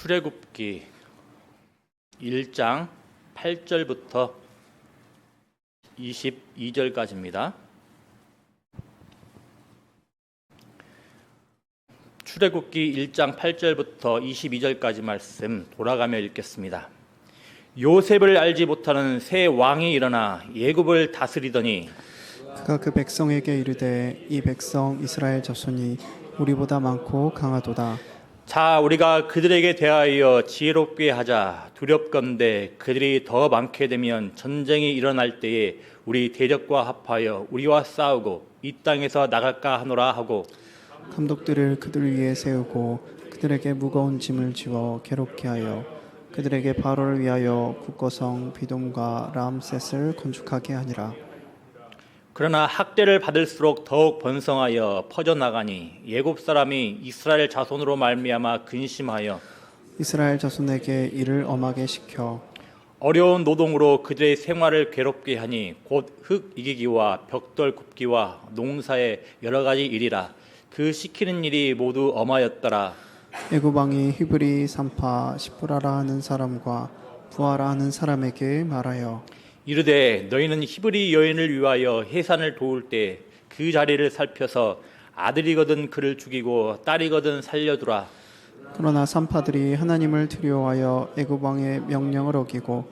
출애굽기 1장 8절부터 22절까지입니다. 출애굽기 1장 8절부터 22절까지 말씀 돌아가며 읽겠습니다. 요셉을 알지 못하는 새 왕이 일어나 애굽을 다스리더니 그가 그 백성에게 이르되 이 백성 이스라엘 자손이 우리보다 많고 강하도다. 자, 우리가 그들에게 대하여 지혜롭게 하자. 두렵건대 그들이 더 많게 되면 전쟁이 일어날 때에 우리 대적과 합하여 우리와 싸우고 이 땅에서 나갈까 하노라 하고 감독들을 그들 위에 세우고 그들에게 무거운 짐을 지워 괴롭게 하여 그들에게 바로를 위하여 국거성 비돔과 람셋을 건축하게 하니라. 그러나 학대를 받을수록 더욱 번성하여 퍼져나가니 애굽 사람이 이스라엘 자손으로 말미암아 근심하여 이스라엘 자손에게 이를 엄하게 시켜 어려운 노동으로 그들의 생활을 괴롭게 하니 곧 흙 이기기와 벽돌 굽기와 농사의 여러 가지 일이라. 그 시키는 일이 모두 엄하였더라. 애굽 왕이 히브리 산파 시프라라 하는 사람과 부하라 하는 사람에게 말하여 이르되 너희는 히브리 여인을 위하여 해산을 도울 때 그 자리를 살펴서 아들이거든 그를 죽이고 딸이거든 살려두라. 그러나 산파들이 하나님을 두려워하여 애굽 왕의 명령을 어기고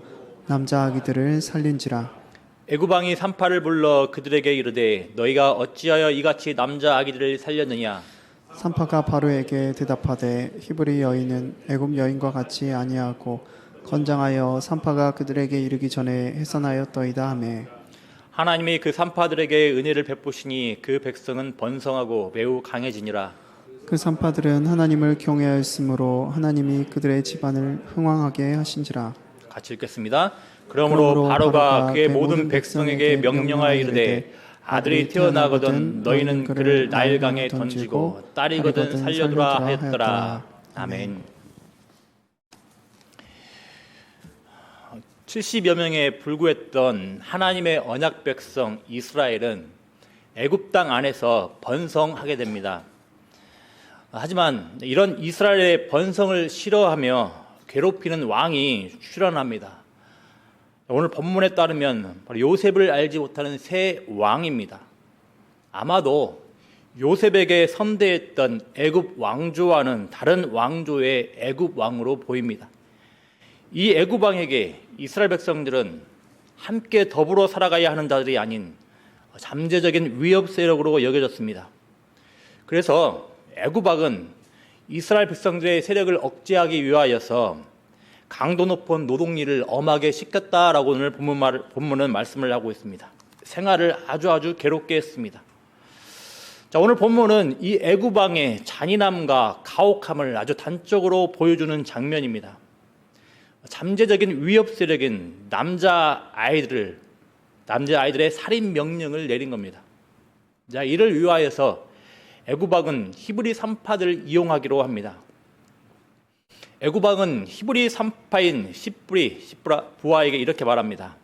남자 아기들을 살린지라. 애굽 왕이 산파를 불러 그들에게 이르되 너희가 어찌하여 이같이 남자 아기들을 살렸느냐. 산파가 바로에게 대답하되 히브리 여인은 애굽 여인과 같이 아니하고 건장하여 산파가 그들에게 이르기 전에 해산하였더이다 하매 하나님이 그 산파들에게 은혜를 베푸시니 그 백성은 번성하고 매우 강해지니라. 그 산파들은 하나님을 경외하였으므로 하나님이 그들의 집안을 흥왕하게 하신지라. 같이 읽겠습니다. 그러므로 바로가 그의 모든 백성에게 명령하여 이르되 아들이 태어나거든 너희는 그를 나일강에 던지고 딸이거든 살려두라 하였더라. 아멘. 70여 명에 불구했던 하나님의 언약 백성 이스라엘은 애굽 땅 안에서 번성하게 됩니다. 하지만 이런 이스라엘의 번성을 싫어하며 괴롭히는 왕이 출현합니다. 오늘 본문에 따르면 바로 요셉을 알지 못하는 새 왕입니다. 아마도 요셉에게 선대했던 애굽 왕조와는 다른 왕조의 애굽 왕으로 보입니다. 이 애굽 왕에게 이스라엘 백성들은 함께 더불어 살아가야 하는 자들이 아닌 잠재적인 위협 세력으로 여겨졌습니다. 그래서 애굽 왕은 이스라엘 백성들의 세력을 억제하기 위하여서 강도 높은 노동일을 엄하게 시켰다라고 오늘 본문은 말씀을 하고 있습니다. 생활을 아주 괴롭게 했습니다. 자, 오늘 본문은 이 애굽 왕의 잔인함과 가혹함을 아주 단적으로 보여주는 장면입니다. 잠재적인 위협 세력인 남자 아이들의 살인 명령을 내린 겁니다. 자, 이를 위하여서 애굽 왕은 히브리 산파들을 이용하기로 합니다. 애굽 왕은 히브리 산파인 시프라 부하에게 이렇게 말합니다.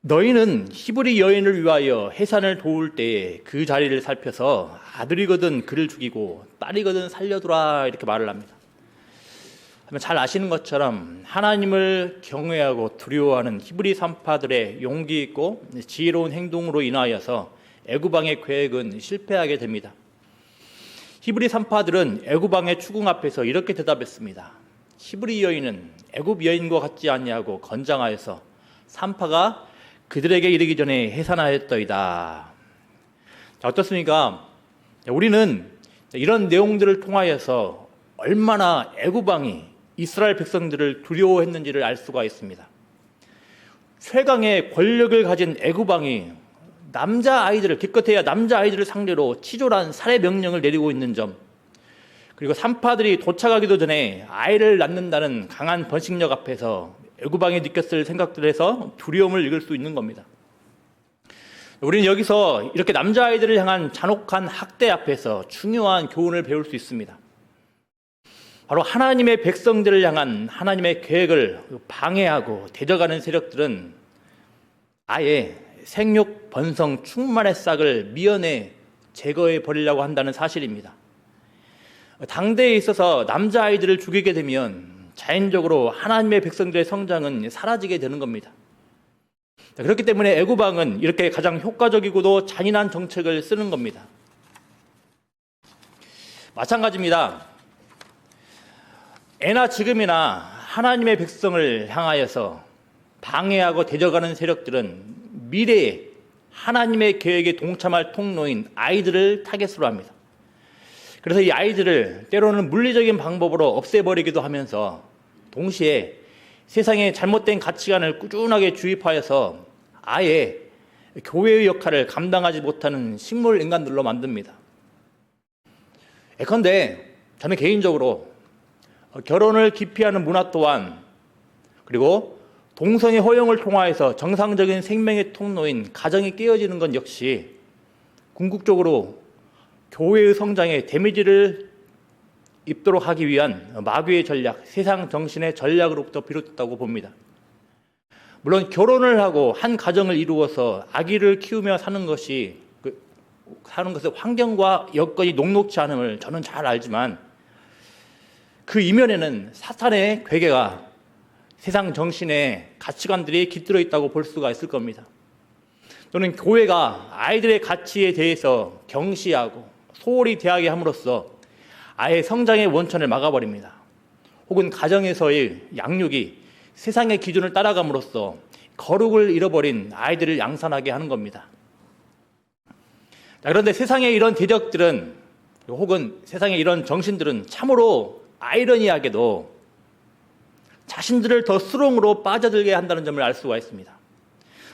너희는 히브리 여인을 위하여 해산을 도울 때에 그 자리를 살펴서 아들이거든 그를 죽이고 딸이거든 살려두라 이렇게 말을 합니다. 잘 아시는 것처럼 하나님을 경외하고 두려워하는 히브리 산파들의 용기 있고 지혜로운 행동으로 인하여서 애굽 왕의 계획은 실패하게 됩니다. 히브리 산파들은 애굽 왕의 추궁 앞에서 이렇게 대답했습니다. 히브리 여인은 애굽 여인과 같지 아니하고 건장하여서 산파가 그들에게 이르기 전에 해산하였더이다. 자, 어떻습니까? 우리는 이런 내용들을 통하여서 얼마나 애굽 왕이 이스라엘 백성들을 두려워했는지를 알 수가 있습니다. 최강의 권력을 가진 애굽 왕이 기껏해야 남자 아이들을 상대로 치졸한 살해 명령을 내리고 있는 점, 그리고 산파들이 도착하기도 전에 아이를 낳는다는 강한 번식력 앞에서 애굽 왕이 느꼈을 생각들을 해서 두려움을 읽을 수 있는 겁니다. 우리는 여기서 이렇게 남자 아이들을 향한 잔혹한 학대 앞에서 중요한 교훈을 배울 수 있습니다. 바로 하나님의 백성들을 향한 하나님의 계획을 방해하고 대적하는 세력들은 아예 생육 번성 충만의 싹을 미연에 제거해 버리려고 한다는 사실입니다. 당대에 있어서 남자아이들을 죽이게 되면 자연적으로 하나님의 백성들의 성장은 사라지게 되는 겁니다. 그렇기 때문에 애굽왕은 이렇게 가장 효과적이고도 잔인한 정책을 쓰는 겁니다. 마찬가지입니다. 애나 지금이나 하나님의 백성을 향하여서 방해하고 대적하는 세력들은 미래에 하나님의 계획에 동참할 통로인 아이들을 타겟으로 합니다. 그래서 이 아이들을 때로는 물리적인 방법으로 없애버리기도 하면서 동시에 세상의 잘못된 가치관을 꾸준하게 주입하여서 아예 교회의 역할을 감당하지 못하는 식물 인간들로 만듭니다. 예컨대 저는 개인적으로 결혼을 기피하는 문화 또한, 그리고 동성애 허용을 통하여서 정상적인 생명의 통로인 가정이 깨어지는 것 역시 궁극적으로 교회의 성장에 데미지를 입도록 하기 위한 마귀의 전략, 세상 정신의 전략으로부터 비롯됐다고 봅니다. 물론 결혼을 하고 한 가정을 이루어서 아기를 키우며 사는 것의 환경과 여건이 녹록지 않음을 저는 잘 알지만 그 이면에는 사탄의 괴계가 세상 정신의 가치관들이 깃들어 있다고 볼 수가 있을 겁니다. 또는 교회가 아이들의 가치에 대해서 경시하고 소홀히 대하게 함으로써 아예 성장의 원천을 막아버립니다. 혹은 가정에서의 양육이 세상의 기준을 따라감으로써 거룩을 잃어버린 아이들을 양산하게 하는 겁니다. 그런데 세상의 이런 대적들은, 혹은 세상의 이런 정신들은 참으로 아이러니하게도 자신들을 더 수렁으로 빠져들게 한다는 점을 알 수가 있습니다.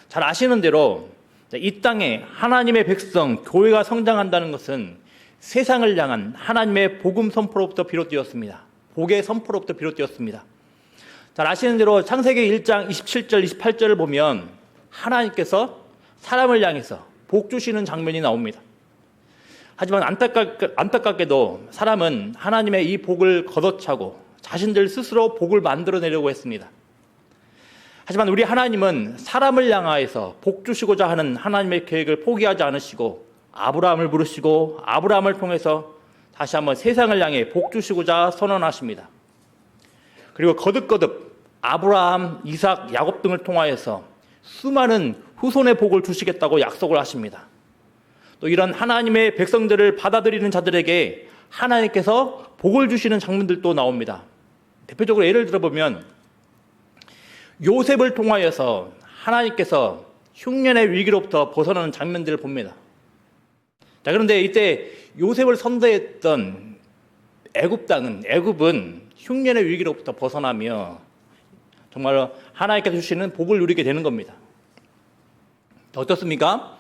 잘 아시는 대로 이 땅에 하나님의 백성, 교회가 성장한다는 것은 세상을 향한 하나님의 복음 선포로부터 비롯되었습니다. 복의 선포로부터 비롯되었습니다. 잘 아시는 대로 창세기 1장 27절, 28절을 보면 하나님께서 사람을 향해서 복 주시는 장면이 나옵니다. 하지만 안타깝게도 사람은 하나님의 이 복을 걷어차고 자신들 스스로 복을 만들어내려고 했습니다. 하지만 우리 하나님은 사람을 향하여서 복 주시고자 하는 하나님의 계획을 포기하지 않으시고 아브라함을 부르시고 아브라함을 통해서 다시 한번 세상을 향해 복 주시고자 선언하십니다. 그리고 거듭거듭 아브라함, 이삭, 야곱 등을 통하여서 수많은 후손의 복을 주시겠다고 약속을 하십니다. 또 이런 하나님의 백성들을 받아들이는 자들에게 하나님께서 복을 주시는 장면들도 나옵니다. 대표적으로 예를 들어보면 요셉을 통하여서 하나님께서 흉년의 위기로부터 벗어나는 장면들을 봅니다. 자, 그런데 이때 요셉을 선대했던 애굽은 흉년의 위기로부터 벗어나며 정말 하나님께서 주시는 복을 누리게 되는 겁니다. 어떻습니까?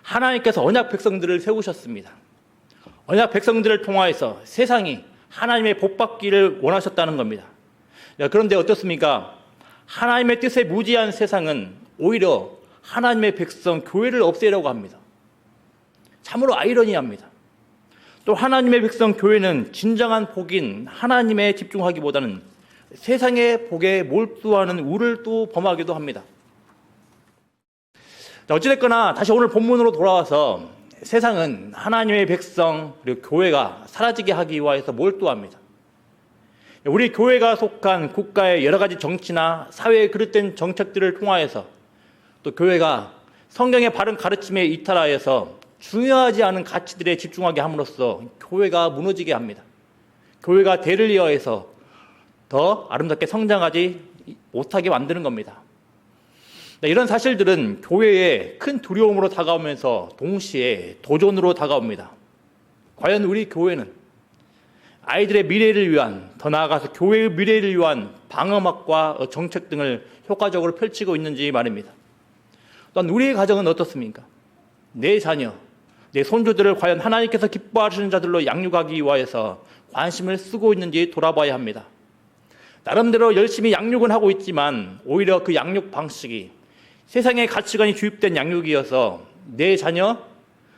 하나님께서 언약 백성들을 세우셨습니다. 언약 백성들을 통하여서 세상이 하나님의 복 받기를 원하셨다는 겁니다. 그런데 어떻습니까? 하나님의 뜻에 무지한 세상은 오히려 하나님의 백성, 교회를 없애려고 합니다. 참으로 아이러니합니다. 또 하나님의 백성, 교회는 진정한 복인 하나님에 집중하기보다는 세상의 복에 몰두하는 우를 또 범하기도 합니다. 어찌됐거나 다시 오늘 본문으로 돌아와서 세상은 하나님의 백성 그리고 교회가 사라지게 하기 위해서 몰두합니다. 우리 교회가 속한 국가의 여러 가지 정치나 사회의 그릇된 정책들을 통하여서 또 교회가 성경의 바른 가르침에 이탈하여서 중요하지 않은 가치들에 집중하게 함으로써 교회가 무너지게 합니다. 교회가 대를 이어해서 더 아름답게 성장하지 못하게 만드는 겁니다. 이런 사실들은 교회에 큰 두려움으로 다가오면서 동시에 도전으로 다가옵니다. 과연 우리 교회는 아이들의 미래를 위한, 더 나아가서 교회의 미래를 위한 방어막과 정책 등을 효과적으로 펼치고 있는지 말입니다. 또한 우리의 가정은 어떻습니까? 내 자녀, 내 손주들을 과연 하나님께서 기뻐하시는 자들로 양육하기 위하여서 관심을 쓰고 있는지 돌아봐야 합니다. 나름대로 열심히 양육은 하고 있지만 오히려 그 양육 방식이 세상의 가치관이 주입된 양육이어서 내 자녀,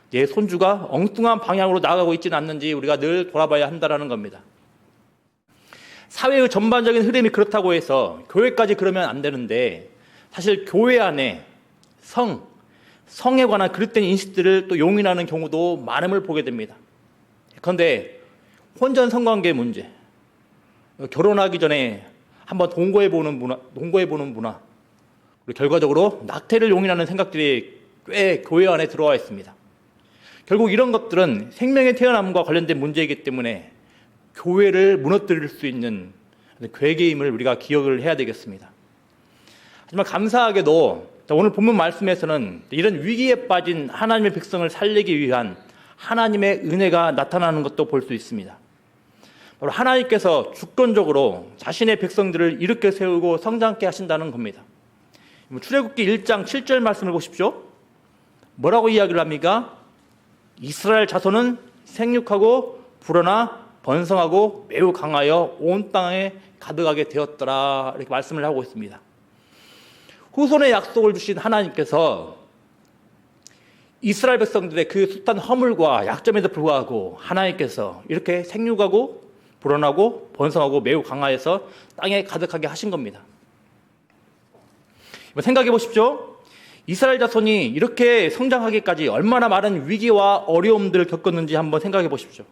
내 손주가 엉뚱한 방향으로 나아가고 있지는 않는지 우리가 늘 돌아봐야 한다는 겁니다. 사회의 전반적인 흐름이 그렇다고 해서 교회까지 그러면 안 되는데 사실 교회 안에 성에 관한 그릇된 인식들을 또 용인하는 경우도 많음을 보게 됩니다. 그런데 혼전 성관계 문제, 결혼하기 전에 한번 동거해보는 문화, 그리고 결과적으로 낙태를 용인하는 생각들이 꽤 교회 안에 들어와 있습니다. 결국 이런 것들은 생명의 태어남과 관련된 문제이기 때문에 교회를 무너뜨릴 수 있는 괴계임을 우리가 기억을 해야 되겠습니다. 하지만 감사하게도 오늘 본문 말씀에서는 이런 위기에 빠진 하나님의 백성을 살리기 위한 하나님의 은혜가 나타나는 것도 볼 수 있습니다. 바로 하나님께서 주권적으로 자신의 백성들을 일으켜 세우고 성장케 하신다는 겁니다. 출애굽기 1장 7절 말씀을 보십시오. 뭐라고 이야기를 합니까? 이스라엘 자손은 생육하고 불어나 번성하고 매우 강하여 온 땅에 가득하게 되었더라, 이렇게 말씀을 하고 있습니다. 후손의 약속을 주신 하나님께서 이스라엘 백성들의 그 숱한 허물과 약점에도 불구하고 하나님께서 이렇게 생육하고 불어나고 번성하고 매우 강하여서 땅에 가득하게 하신 겁니다. 생각해 보십시오. 이스라엘 자손이 이렇게 성장하기까지 얼마나 많은 위기와 어려움들을 겪었는지 한번 생각해 보십시오.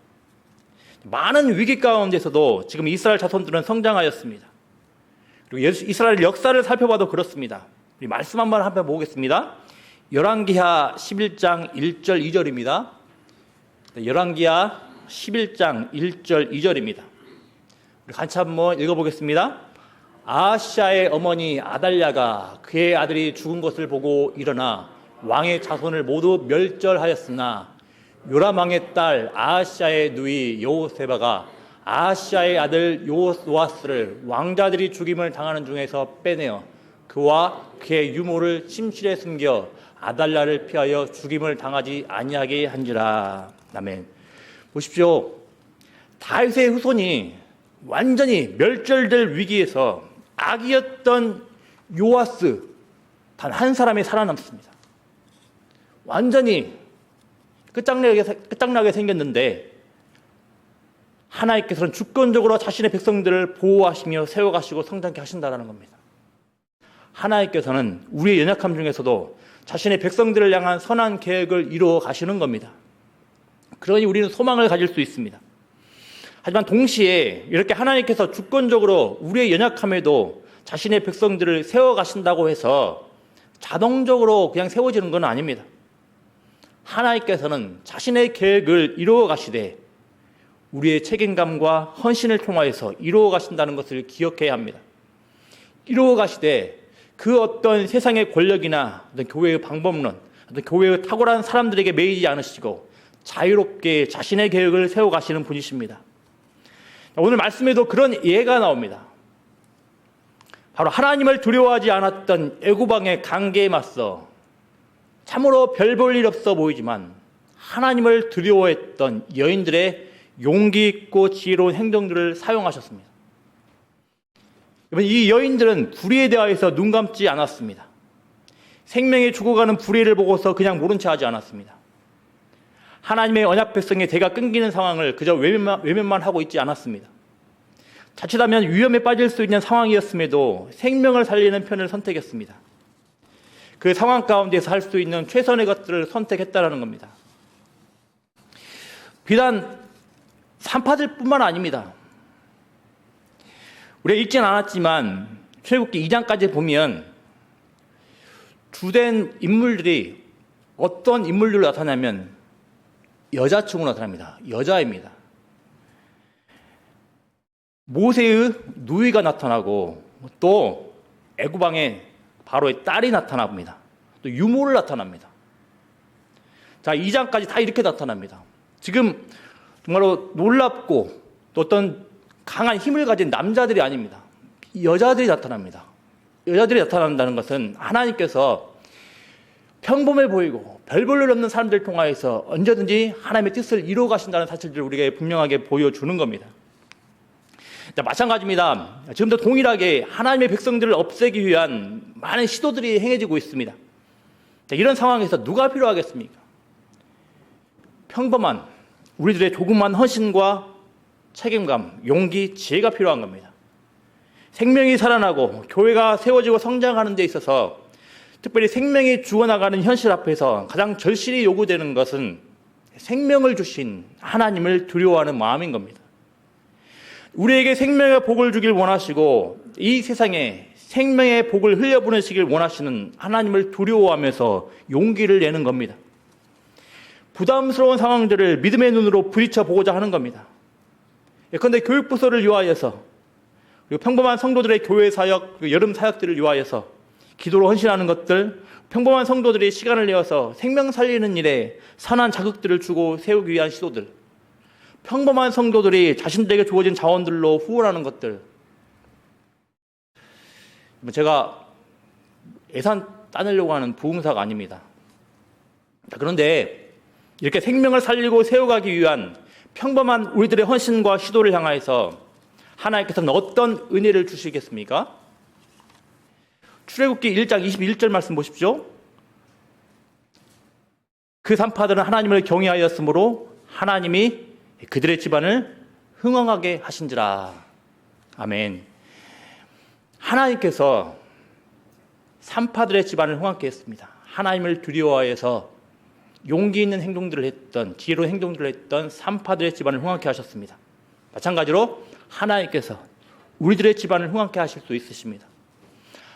많은 위기 가운데서도 지금 이스라엘 자손들은 성장하였습니다. 그리고 이스라엘 역사를 살펴봐도 그렇습니다. 우리 말씀 한번 보겠습니다. 열왕기하 11장 1절 2절입니다. 열왕기하 11장 1절 2절입니다. 우리 같이 한번 읽어보겠습니다. 아하시아의 어머니 아달랴가 그의 아들이 죽은 것을 보고 일어나 왕의 자손을 모두 멸절하였으나 요람 왕의 딸 아하시아의 누이 여호세바가 아하시아의 아들 요호스를 왕자들이 죽임을 당하는 중에서 빼내어 그와 그의 유모를 침실에 숨겨 아달랴를 피하여 죽임을 당하지 아니하게 한지라. 아멘. 보십시오. 다윗의 후손이 완전히 멸절될 위기에서 아기였던 요아스 단 한 사람이 살아남습니다. 완전히 끝장나게 생겼는데 하나님께서는 주권적으로 자신의 백성들을 보호하시며 세워가시고 성장케 하신다는 겁니다. 하나님께서는 우리의 연약함 중에서도 자신의 백성들을 향한 선한 계획을 이루어 가시는 겁니다. 그러니 우리는 소망을 가질 수 있습니다. 하지만 동시에 이렇게 하나님께서 주권적으로 우리의 연약함에도 자신의 백성들을 세워가신다고 해서 자동적으로 그냥 세워지는 건 아닙니다. 하나님께서는 자신의 계획을 이루어 가시되 우리의 책임감과 헌신을 통하여서 이루어 가신다는 것을 기억해야 합니다. 이루어 가시되 그 어떤 세상의 권력이나 어떤 교회의 방법론, 어떤 교회의 탁월한 사람들에게 매이지 않으시고 자유롭게 자신의 계획을 세워 가시는 분이십니다. 오늘 말씀에도 그런 예가 나옵니다. 바로 하나님을 두려워하지 않았던 애굽왕의 강계에 맞서 참으로 별 볼 일 없어 보이지만 하나님을 두려워했던 여인들의 용기 있고 지혜로운 행동들을 사용하셨습니다. 이 여인들은 불의에 대하여서 눈 감지 않았습니다. 생명이 죽어가는 불의를 보고서 그냥 모른 체 하지 않았습니다. 하나님의 언약 백성의 대가 끊기는 상황을 그저 외면만 하고 있지 않았습니다. 자칫하면 위험에 빠질 수 있는 상황이었음에도 생명을 살리는 편을 선택했습니다. 그 상황 가운데서 할 수 있는 최선의 것들을 선택했다는 겁니다. 비단 산파들 뿐만 아닙니다. 우리가 읽진 않았지만 출애굽기 2장까지 보면 주된 인물들이 어떤 인물들로 나타나면 여자축으로 나타납니다. 여자입니다. 모세의 누이가 나타나고 또 애굽왕의 바로의 딸이 나타납니다. 또 유모를 나타납니다. 자, 2장까지 다 이렇게 나타납니다. 지금 정말로 놀랍고 또 어떤 강한 힘을 가진 남자들이 아닙니다. 여자들이 나타납니다. 여자들이 나타난다는 것은 하나님께서 평범해 보이고 별 볼 일 없는 사람들을 통하여서 언제든지 하나님의 뜻을 이루어 가신다는 사실을 우리에게 분명하게 보여주는 겁니다. 자, 마찬가지입니다. 지금도 동일하게 하나님의 백성들을 없애기 위한 많은 시도들이 행해지고 있습니다. 자, 이런 상황에서 누가 필요하겠습니까? 평범한 우리들의 조그만 헌신과 책임감, 용기, 지혜가 필요한 겁니다. 생명이 살아나고 교회가 세워지고 성장하는 데 있어서 특별히 생명이 죽어나가는 현실 앞에서 가장 절실히 요구되는 것은 생명을 주신 하나님을 두려워하는 마음인 겁니다. 우리에게 생명의 복을 주길 원하시고 이 세상에 생명의 복을 흘려보내시길 원하시는 하나님을 두려워하면서 용기를 내는 겁니다. 부담스러운 상황들을 믿음의 눈으로 부딪혀 보고자 하는 겁니다. 예컨대 교육부서를 위하여서, 그리고 평범한 성도들의 교회 사역, 여름 사역들을 위하여서 기도로 헌신하는 것들, 평범한 성도들이 시간을 내어서 생명 살리는 일에 선한 자극들을 주고 세우기 위한 시도들, 평범한 성도들이 자신들에게 주어진 자원들로 후원하는 것들. 제가 예산 따내려고 하는 부흥사가 아닙니다. 그런데 이렇게 생명을 살리고 세워가기 위한 평범한 우리들의 헌신과 시도를 향하여서 하나님께서는 어떤 은혜를 주시겠습니까? 출애굽기 1장 21절 말씀 보십시오. 그 산파들은 하나님을 경외하였으므로 하나님이 그들의 집안을 흥왕하게 하신지라. 아멘. 하나님께서 산파들의 집안을 흥왕케 했습니다. 하나님을 두려워해서 용기 있는 행동들을 했던, 지혜로운 행동들을 했던 산파들의 집안을 흥왕케 하셨습니다. 마찬가지로 하나님께서 우리들의 집안을 흥왕케 하실 수 있으십니다.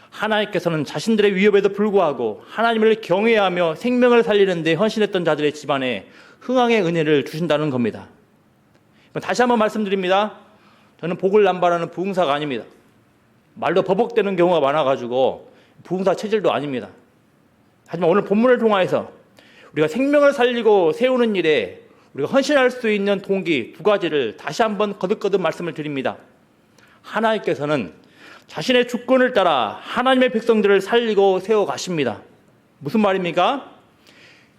하나님께서는 자신들의 위협에도 불구하고 하나님을 경외하며 생명을 살리는 데 헌신했던 자들의 집안에 흥왕의 은혜를 주신다는 겁니다. 다시 한번 말씀드립니다. 저는 복을 남발하는 부흥사가 아닙니다. 말도 버벅대는 경우가 많아가지고 부흥사 체질도 아닙니다. 하지만 오늘 본문을 통하여서 우리가 생명을 살리고 세우는 일에 우리가 헌신할 수 있는 동기 두 가지를 다시 한번 거듭거듭 말씀을 드립니다. 하나님께서는 자신의 주권을 따라 하나님의 백성들을 살리고 세워가십니다. 무슨 말입니까?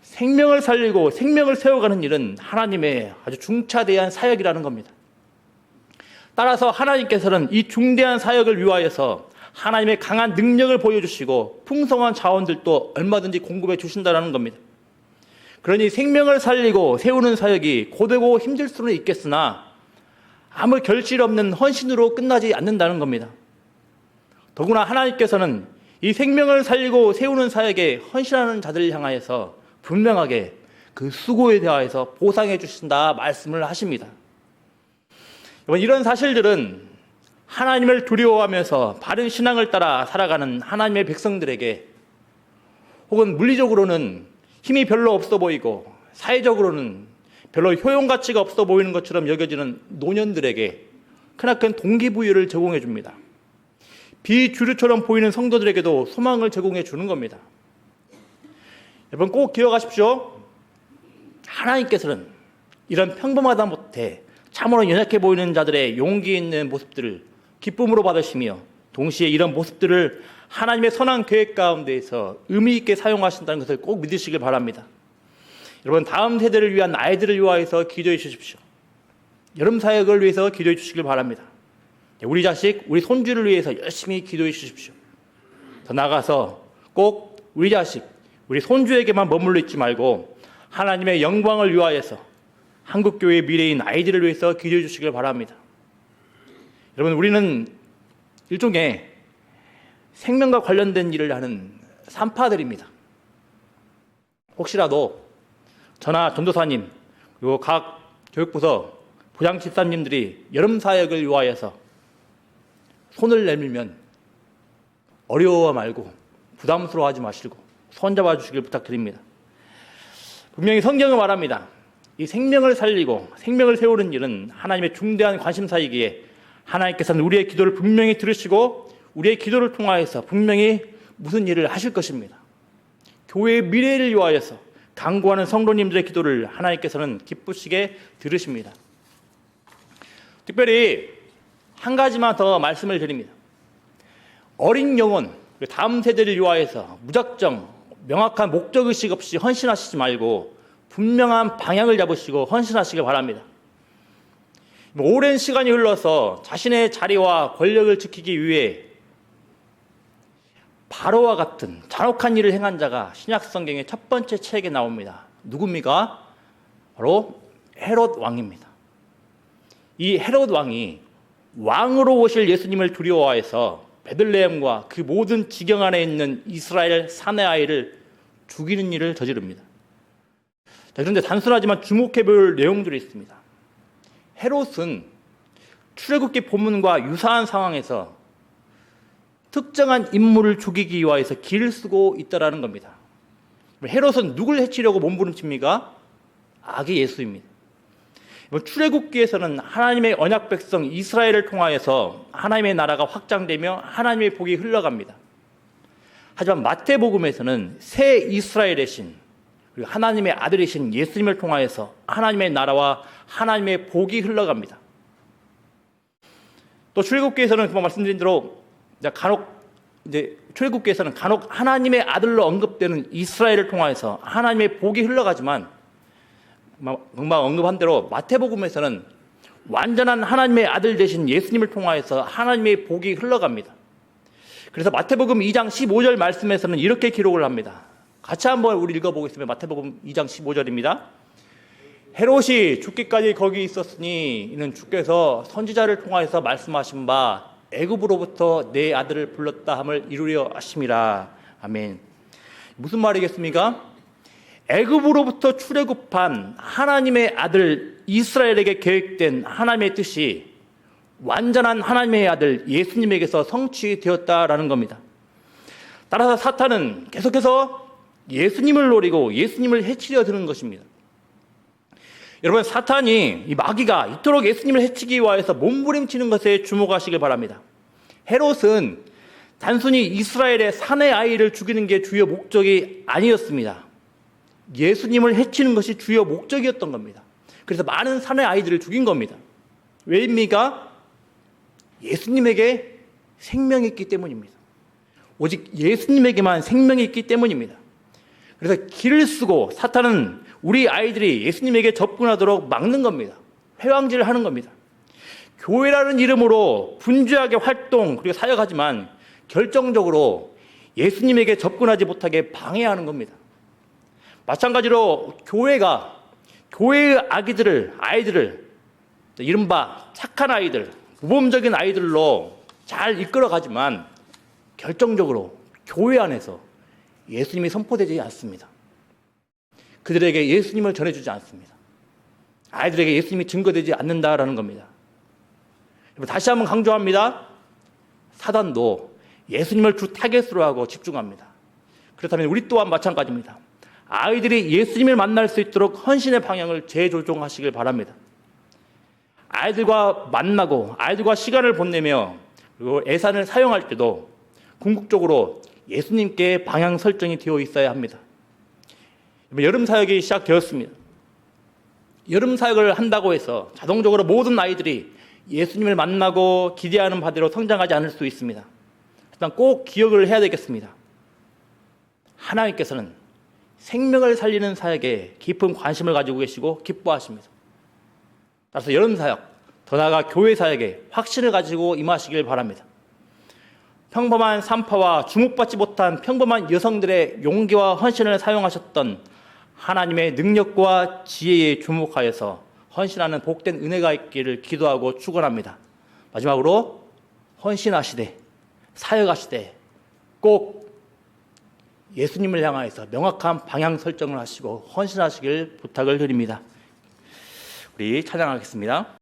생명을 살리고 생명을 세워가는 일은 하나님의 아주 중차대한 사역이라는 겁니다. 따라서 하나님께서는 이 중대한 사역을 위하여서 하나님의 강한 능력을 보여주시고 풍성한 자원들도 얼마든지 공급해 주신다는 겁니다. 그러니 생명을 살리고 세우는 사역이 고되고 힘들 수는 있겠으나 아무 결실 없는 헌신으로 끝나지 않는다는 겁니다. 더구나 하나님께서는 이 생명을 살리고 세우는 사역에 헌신하는 자들을 향하여서 분명하게 그 수고에 대하여서 보상해 주신다 말씀을 하십니다. 이런 사실들은 하나님을 두려워하면서 바른 신앙을 따라 살아가는 하나님의 백성들에게, 혹은 물리적으로는 힘이 별로 없어 보이고 사회적으로는 별로 효용가치가 없어 보이는 것처럼 여겨지는 노년들에게 크나큰 동기부여를 제공해 줍니다. 비주류처럼 보이는 성도들에게도 소망을 제공해 주는 겁니다. 여러분 꼭 기억하십시오. 하나님께서는 이런 평범하다 못해 참으로 연약해 보이는 자들의 용기 있는 모습들을 기쁨으로 받으시며, 동시에 이런 모습들을 하나님의 선한 계획 가운데에서 의미 있게 사용하신다는 것을 꼭 믿으시길 바랍니다. 여러분, 다음 세대를 위한 아이들을 위하여서 기도해 주십시오. 여름 사역을 위해서 기도해 주시길 바랍니다. 우리 자식, 우리 손주를 위해서 열심히 기도해 주십시오. 더 나아가서 꼭 우리 자식, 우리 손주에게만 머물러 있지 말고 하나님의 영광을 위하여서 한국교회의 미래인 아이들을 위해서 기도해 주시길 바랍니다. 여러분, 우리는 일종의 생명과 관련된 일을 하는 산파들입니다. 혹시라도 저나 전도사님, 그리고 각 교육부서 부장 집사님들이 여름 사역을 위하여서 손을 내밀면 어려워 말고 부담스러워하지 마시고 손잡아 주시길 부탁드립니다. 분명히 성경은 말합니다. 이 생명을 살리고 생명을 세우는 일은 하나님의 중대한 관심사이기에 하나님께서는 우리의 기도를 분명히 들으시고 우리의 기도를 통하여서 분명히 무슨 일을 하실 것입니다. 교회의 미래를 위하여서 간구하는 성도님들의 기도를 하나님께서는 기쁘시게 들으십니다. 특별히 한 가지만 더 말씀을 드립니다. 어린 영혼, 다음 세대를 위하여서 무작정 명확한 목적의식 없이 헌신하시지 말고 분명한 방향을 잡으시고 헌신하시길 바랍니다. 오랜 시간이 흘러서 자신의 자리와 권력을 지키기 위해 바로와 같은 잔혹한 일을 행한 자가 신약 성경의 첫 번째 책에 나옵니다. 누굽니까? 바로 헤롯 왕입니다. 이 헤롯 왕이 왕으로 오실 예수님을 두려워해서 베들레헴과 그 모든 지경 안에 있는 이스라엘 사내 아이를 죽이는 일을 저지릅니다. 자, 그런데 단순하지만 주목해 볼 내용들이 있습니다. 헤롯은 출애굽기 본문과 유사한 상황에서 특정한 인물을 죽이기 위하여서 길을 쓰고 있다라는 겁니다. 헤롯은 누굴 해치려고 몸부림칩니까? 악의 예수입니다. 출애굽기에서는 하나님의 언약 백성 이스라엘을 통하여서 하나님의 나라가 확장되며 하나님의 복이 흘러갑니다. 하지만 마태복음에서는 새 이스라엘의 신, 그리고 하나님의 아들이신 예수님을 통하여서 하나님의 나라와 하나님의 복이 흘러갑니다. 또 출애굽기에서는 말씀드린 대로 출애굽기에서는 간혹 하나님의 아들로 언급되는 이스라엘을 통하여서 하나님의 복이 흘러가지만 금방 언급한 대로 마태복음에서는 완전한 하나님의 아들 되신 예수님을 통하여서 하나님의 복이 흘러갑니다. 그래서 마태복음 2장 15절 말씀에서는 이렇게 기록을 합니다. 같이 한번 우리 읽어보겠습니다. 마태복음 2장 15절입니다. 헤롯이 죽기까지 거기 있었으니 이는 주께서 선지자를 통하여서 말씀하신 바 애굽으로부터 내 아들을 불렀다 함을 이루려 하심이라. 아멘. 무슨 말이겠습니까? 애굽으로부터 출애굽한 하나님의 아들 이스라엘에게 계획된 하나님의 뜻이 완전한 하나님의 아들 예수님에게서 성취되었다라는 겁니다. 따라서 사탄은 계속해서 예수님을 노리고 예수님을 해치려 드는 것입니다. 여러분, 사탄이 이 마귀가 이토록 예수님을 해치기 위하여서 몸부림치는 것에 주목하시길 바랍니다. 헤롯은 단순히 이스라엘의 사내 아이를 죽이는 게 주요 목적이 아니었습니다. 예수님을 해치는 것이 주요 목적이었던 겁니다. 그래서 많은 사내 아이들을 죽인 겁니다. 왜입니까? 예수님에게 생명이 있기 때문입니다. 오직 예수님에게만 생명이 있기 때문입니다. 그래서 길을 쓰고 사탄은 우리 아이들이 예수님에게 접근하도록 막는 겁니다. 회방질을 하는 겁니다. 교회라는 이름으로 분주하게 활동 그리고 사역하지만 결정적으로 예수님에게 접근하지 못하게 방해하는 겁니다. 마찬가지로 교회의 아이들을 이른바 착한 아이들, 모범적인 아이들로 잘 이끌어가지만 결정적으로 교회 안에서 예수님이 선포되지 않습니다. 그들에게 예수님을 전해주지 않습니다. 아이들에게 예수님이 증거되지 않는다라는 겁니다. 다시 한번 강조합니다. 사단도 예수님을 주 타겟으로 하고 집중합니다. 그렇다면 우리 또한 마찬가지입니다. 아이들이 예수님을 만날 수 있도록 헌신의 방향을 재조정하시길 바랍니다. 아이들과 만나고 아이들과 시간을 보내며 그리고 예산을 사용할 때도 궁극적으로 예수님께 방향 설정이 되어 있어야 합니다. 여름 사역이 시작되었습니다. 여름 사역을 한다고 해서 자동적으로 모든 아이들이 예수님을 만나고 기대하는 바대로 성장하지 않을 수 있습니다. 일단 꼭 기억을 해야 되겠습니다. 하나님께서는 생명을 살리는 사역에 깊은 관심을 가지고 계시고 기뻐하십니다. 따라서 여름 사역, 더 나아가 교회 사역에 확신을 가지고 임하시길 바랍니다. 평범한 산파와 주목받지 못한 평범한 여성들의 용기와 헌신을 사용하셨던 하나님의 능력과 지혜에 주목하여서 헌신하는 복된 은혜가 있기를 기도하고 축원합니다. 마지막으로 헌신하시되 사역하시되 꼭 예수님을 향하여서 명확한 방향 설정을 하시고 헌신하시길 부탁을 드립니다. 우리 찬양하겠습니다.